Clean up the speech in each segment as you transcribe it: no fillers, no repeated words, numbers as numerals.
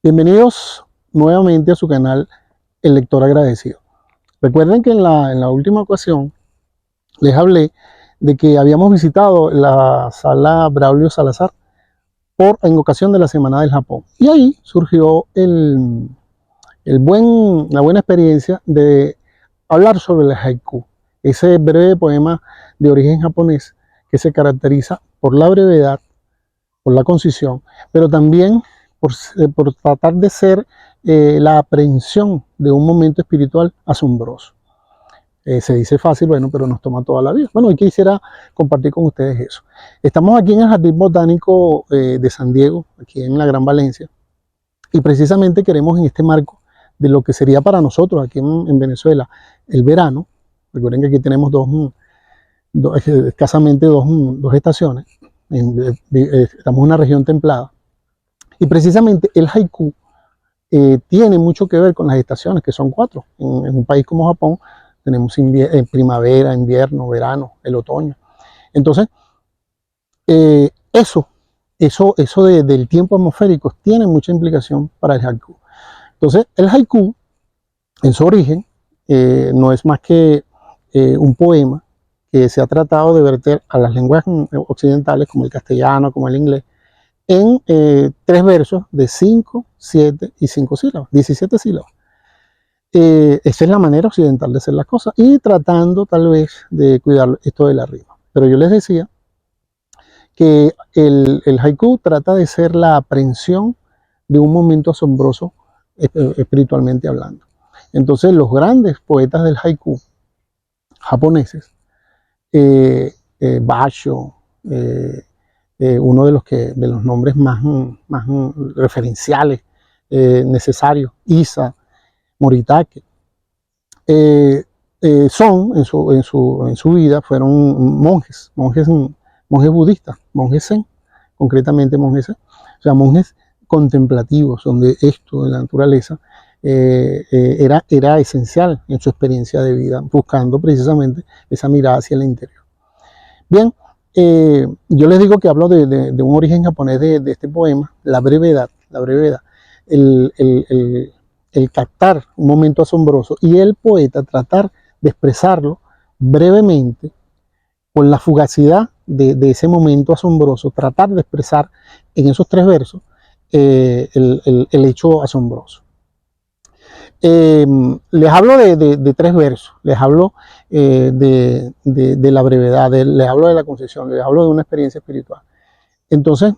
Bienvenidos nuevamente a su canal El Lector Agradecido. Recuerden que en la última ocasión les hablé de que habíamos visitado la sala Braulio Salazar en ocasión de la Semana del Japón. Y ahí surgió la buena experiencia de hablar sobre el haiku, ese breve poema de origen japonés que se caracteriza por la brevedad, por la concisión, pero también por tratar de ser la aprehensión de un momento espiritual asombroso. Se dice fácil, bueno, pero nos toma toda la vida. Bueno, hoy quisiera compartir con ustedes eso. Estamos aquí en el Jardín Botánico de San Diego, aquí en la Gran Valencia, y precisamente queremos en este marco de lo que sería para nosotros aquí en Venezuela el verano. Recuerden que aquí tenemos escasamente dos estaciones. Estamos en una región templada. Y precisamente el haiku tiene mucho que ver con las estaciones, que son 4. En un país como Japón tenemos primavera, invierno, verano, el otoño. Entonces, eso del tiempo atmosférico tiene mucha implicación para el haiku. Entonces, el haiku, en su origen, no es más que un poema que se ha tratado de verter a las lenguas occidentales, como el castellano, como el inglés, en 3 versos de 5, 7 y 5 sílabas, 17 sílabas. Esa es la manera occidental de hacer las cosas y tratando tal vez de cuidar esto de la rima. Pero yo les decía que el haiku trata de ser la aprehensión de un momento asombroso espiritualmente hablando. Entonces los grandes poetas del haiku japoneses, Basho, uno de los nombres más referenciales necesarios, Isa, Moritake, son en su vida fueron monjes budistas, monjes zen, concretamente monjes zen, o sea, monjes contemplativos, donde esto de la naturaleza era esencial en su experiencia de vida, buscando precisamente esa mirada hacia el interior. Bien, yo les digo que hablo de un origen japonés de este poema, la brevedad, el captar un momento asombroso y el poeta tratar de expresarlo brevemente con la fugacidad de ese momento asombroso, tratar de expresar en esos 3 versos el hecho asombroso. Les hablo de 3 versos, les hablo de la brevedad, les hablo de la concesión, les hablo de una experiencia espiritual. Entonces,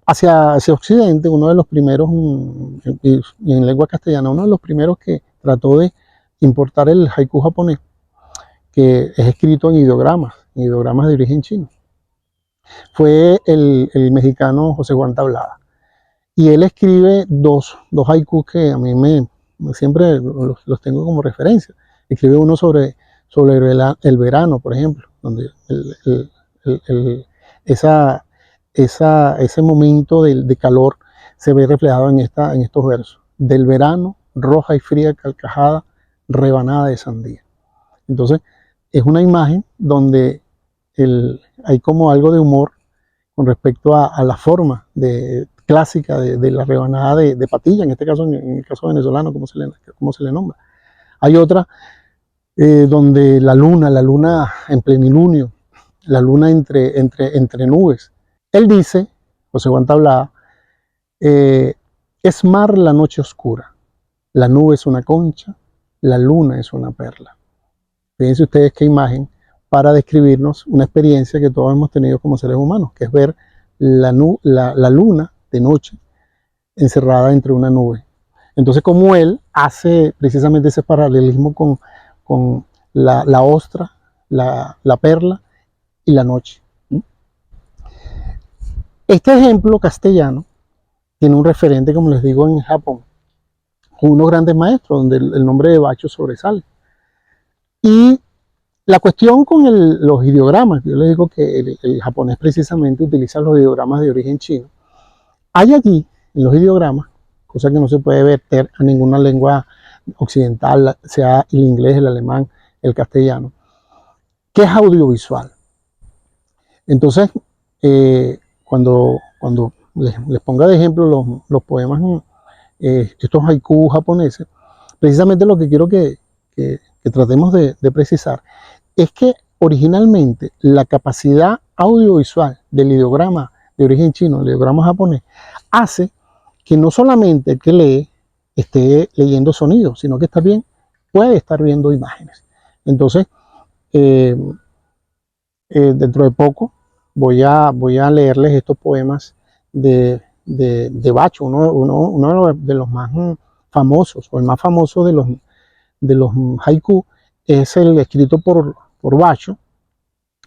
hacia Occidente, uno de los primeros, en lengua castellana, uno de los primeros que trató de importar el haiku japonés, que es escrito en ideogramas de origen chino, fue el mexicano José Juan Tablada. Y él escribe dos haikus que a mí siempre los tengo como referencia. Escribe uno sobre el verano, por ejemplo, donde ese momento de calor se ve reflejado en estos versos. Del verano, roja y fría carcajada, rebanada de sandía. Entonces, es una imagen donde hay como algo de humor con respecto a la forma clásica de la rebanada de patilla, en este caso, en el caso venezolano, como se le nombra. Hay otra donde la luna en plenilunio, la luna entre nubes. Él dice, José Juan Tablada, es mar la noche oscura, la nube es una concha, la luna es una perla. Fíjense ustedes qué imagen para describirnos una experiencia que todos hemos tenido como seres humanos, que es ver la luna de noche encerrada entre una nube. Entonces, como él hace precisamente ese paralelismo con la ostra, la perla y la noche. Este ejemplo castellano tiene un referente, como les digo, en Japón, con unos grandes maestros, donde el nombre de Basho sobresale. Y la cuestión con los ideogramas, yo les digo que el japonés precisamente utiliza los ideogramas de origen chino. Hay aquí, en los ideogramas, cosa que no se puede verter a ninguna lengua occidental, sea el inglés, el alemán, el castellano, que es audiovisual. Entonces, cuando les ponga de ejemplo los poemas estos haikus japoneses, precisamente lo que quiero que tratemos de precisar es que originalmente la capacidad audiovisual del ideograma de origen chino, el ideograma japonés, hace que no solamente el que lee esté leyendo sonidos, sino que también puede estar viendo imágenes. Entonces, dentro de poco voy a leerles estos poemas de Bacho, uno de los más famosos, o el más famoso de los haiku, es el escrito por Bacho,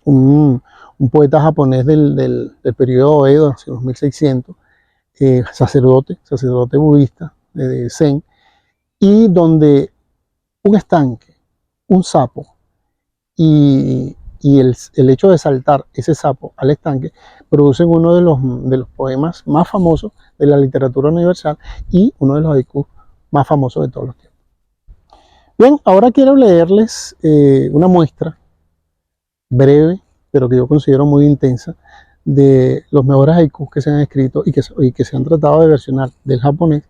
un poeta japonés del periodo Edo, hacia los 1600, sacerdote budista de Zen, y donde un estanque, un sapo y el hecho de saltar ese sapo al estanque producen uno de los poemas más famosos de la literatura universal y uno de los haikus más famosos de todos los tiempos. Bien, ahora quiero leerles una muestra breve, pero que yo considero muy intensa, de los mejores haikus que se han escrito y que se han tratado de versionar del japonés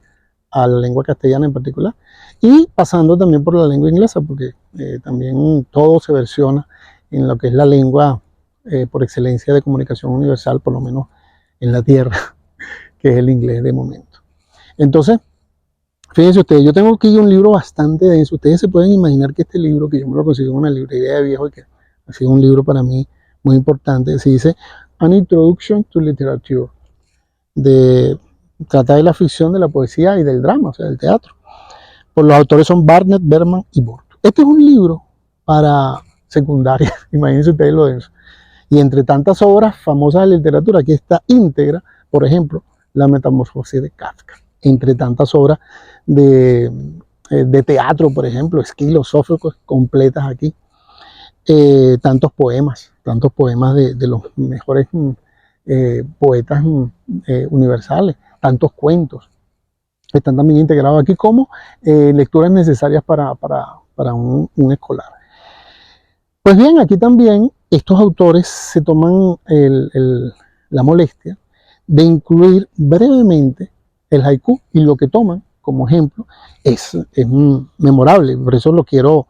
a la lengua castellana en particular, y pasando también por la lengua inglesa, porque también todo se versiona en lo que es la lengua por excelencia de comunicación universal, por lo menos en la Tierra, que es el inglés de momento. Entonces, fíjense ustedes, yo tengo aquí un libro bastante denso. Ustedes se pueden imaginar que este libro, que yo me lo consigo en una librería de viejo y que ha sido un libro para mí muy importante, se dice An Introduction to Literature, trata de la ficción, de la poesía y del drama, o sea, del teatro. Por los autores son Barnett, Berman y Burton. Este es un libro para secundaria, imagínense ustedes lo denso. Y entre tantas obras famosas de literatura, aquí está íntegra, por ejemplo, La Metamorfosis de Kafka. Entre tantas obras de teatro, por ejemplo, Esquilo, Sófocles, completas aquí. Tantos poemas de los mejores poetas universales, tantos cuentos. Están también integrados aquí como lecturas necesarias para un escolar. Pues bien, aquí también estos autores se toman la molestia de incluir brevemente el haiku, y lo que toman como ejemplo es memorable, por eso lo quiero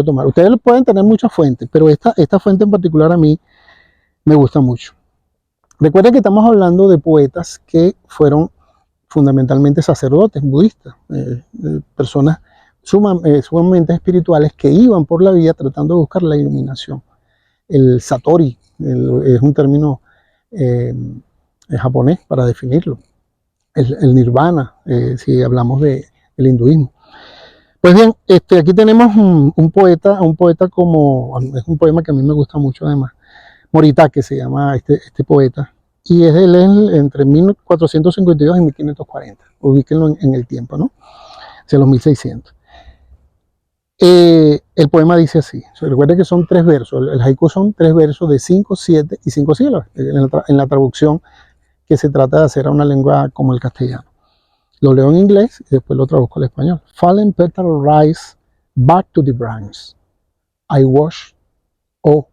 tomar. Ustedes pueden tener muchas fuentes, pero esta fuente en particular a mí me gusta mucho. Recuerden que estamos hablando de poetas que fueron fundamentalmente sacerdotes budistas, personas sumamente espirituales que iban por la vida tratando de buscar la iluminación. El satori es un término japonés para definirlo. El nirvana, si hablamos del hinduismo. Pues bien, aquí tenemos un poeta como, es un poema que a mí me gusta mucho además, Moritake se llama este poeta, y es de él entre 1452 y 1540, ubíquenlo en el tiempo, ¿no? Hacia los 1600. El poema dice así, recuerden que son 3 versos, el haiku son 3 versos de 5, 7 y 5 sílabas, en la traducción que se trata de hacer a una lengua como el castellano. Lo leo en inglés y después lo traduzco al español. Fallen petals rise back to the branch. I wash, oh,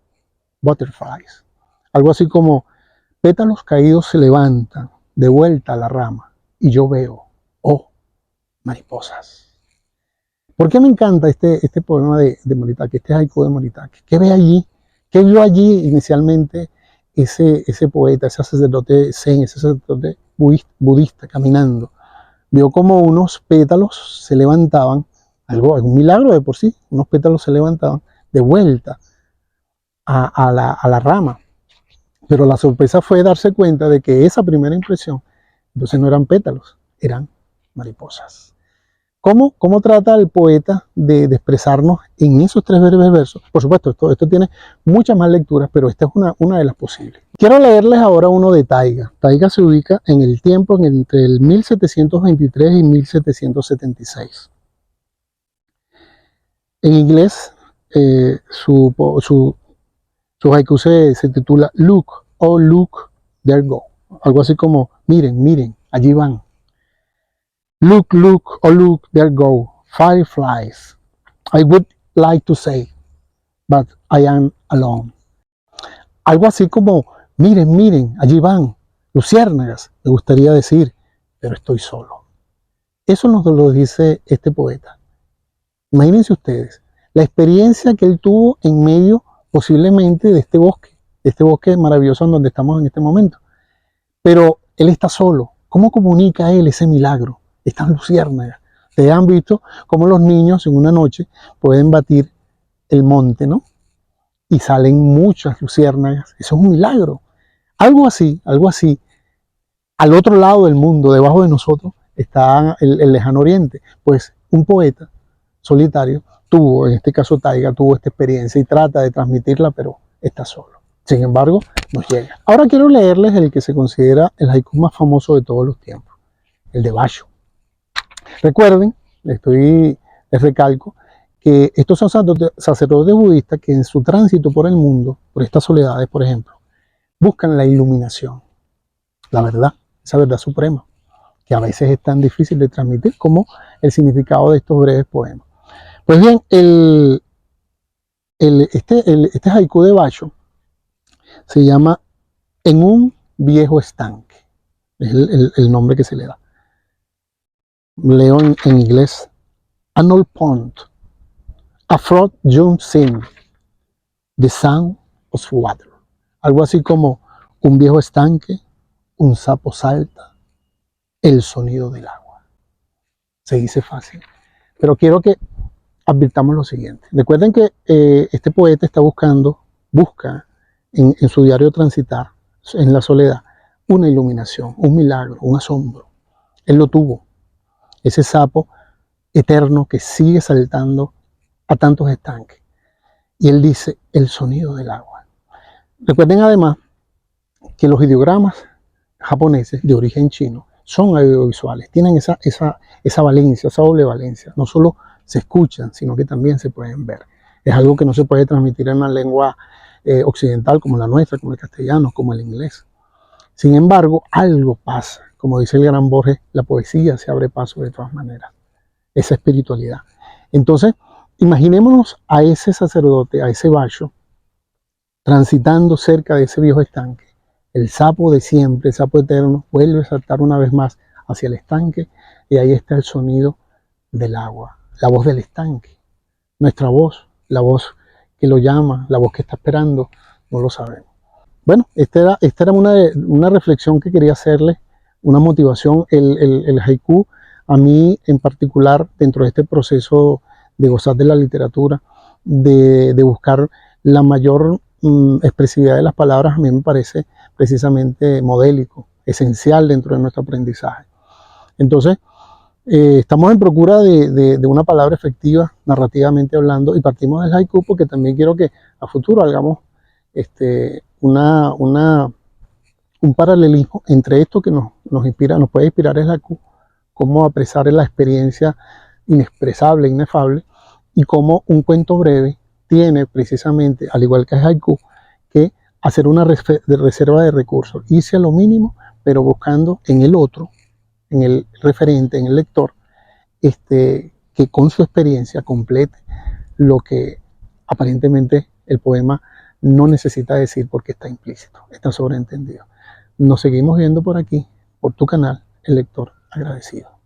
butterflies. Algo así como pétalos caídos se levantan de vuelta a la rama y yo veo, oh, mariposas. ¿Por qué me encanta este poema de Moritake, este haiku de Moritake? ¿Qué ve allí? ¿Qué vio allí inicialmente ese poeta, ese sacerdote zen, ese sacerdote budista caminando? Vio como unos pétalos se levantaban, un milagro de por sí, unos pétalos se levantaban de vuelta a la rama. Pero la sorpresa fue darse cuenta de que esa primera impresión, entonces no eran pétalos, eran mariposas. ¿Cómo trata el poeta de expresarnos en esos 3 breves versos? Por supuesto, esto tiene muchas más lecturas, pero esta es una de las posibles. Quiero leerles ahora uno de Taiga. Taiga se ubica en el tiempo entre el 1723 y 1776. En inglés, su haiku se titula Look, oh look, there go. Algo así como, miren, allí van. Look, oh look, there go, fireflies. I would like to say, but I am alone. Algo así como, miren, allí van, luciérnagas, me gustaría decir, pero estoy solo. Eso nos lo dice este poeta. Imagínense ustedes la experiencia que él tuvo en medio posiblemente de este bosque maravilloso en donde estamos en este momento. Pero él está solo. ¿Cómo comunica él ese milagro? Estas luciérnagas. Ustedes han visto cómo los niños en una noche pueden batir el monte, ¿no? Y salen muchas luciérnagas. Eso es un milagro. Algo así, algo así. Al otro lado del mundo, debajo de nosotros, está el lejano oriente. Pues un poeta solitario tuvo, en este caso Taiga, tuvo esta experiencia y trata de transmitirla, pero está solo. Sin embargo, nos llega. Ahora quiero leerles el que se considera el haiku más famoso de todos los tiempos, el de Basho. Recuerden, les recalco, que estos son sacerdotes budistas que en su tránsito por el mundo, por estas soledades, por ejemplo, buscan la iluminación, la verdad, esa verdad suprema, que a veces es tan difícil de transmitir como el significado de estos breves poemas. Pues bien, este haiku de Basho se llama En un viejo estanque, es el nombre que se le da. Leo en inglés: An old pond, a frog jumps in, the sound of water. Algo así como un viejo estanque, un sapo salta, el sonido del agua. Se dice fácil, pero quiero que advirtamos lo siguiente. Recuerden que este poeta busca en su diario transitar, en la soledad, una iluminación, un milagro, un asombro. Él lo tuvo. Ese sapo eterno que sigue saltando a tantos estanques. Y él dice, el sonido del agua. Recuerden además que los ideogramas japoneses de origen chino son audiovisuales, tienen esa valencia, esa doble valencia. No solo se escuchan, sino que también se pueden ver. Es algo que no se puede transmitir en una lengua occidental como la nuestra, como el castellano, como el inglés. Sin embargo, algo pasa. Como dice el gran Borges, la poesía se abre paso de todas maneras. Esa espiritualidad. Entonces, imaginémonos a ese sacerdote, a ese Basho, transitando cerca de ese viejo estanque. El sapo de siempre, el sapo eterno, vuelve a saltar una vez más hacia el estanque y ahí está el sonido del agua, la voz del estanque. Nuestra voz, la voz que lo llama, la voz que está esperando, no lo sabemos. Bueno, esta era una reflexión que quería hacerles, una motivación. El haiku, a mí en particular, dentro de este proceso de gozar de la literatura, de buscar la mayor expresividad de las palabras, a mí me parece precisamente modélico, esencial dentro de nuestro aprendizaje. Entonces, estamos en procura de una palabra efectiva, narrativamente hablando, y partimos del haiku porque también quiero que a futuro hagamos un paralelismo entre esto que nos inspira, nos puede inspirar el haiku, cómo apresar la experiencia inexpresable, inefable, y cómo un cuento breve tiene precisamente, al igual que el haiku, que hacer una reserva de recursos, irse a lo mínimo, pero buscando en el otro, en el referente, en el lector, que con su experiencia complete lo que aparentemente el poema no necesita decir porque está implícito, está sobreentendido. Nos seguimos viendo por aquí, por tu canal, El Lector Agradecido.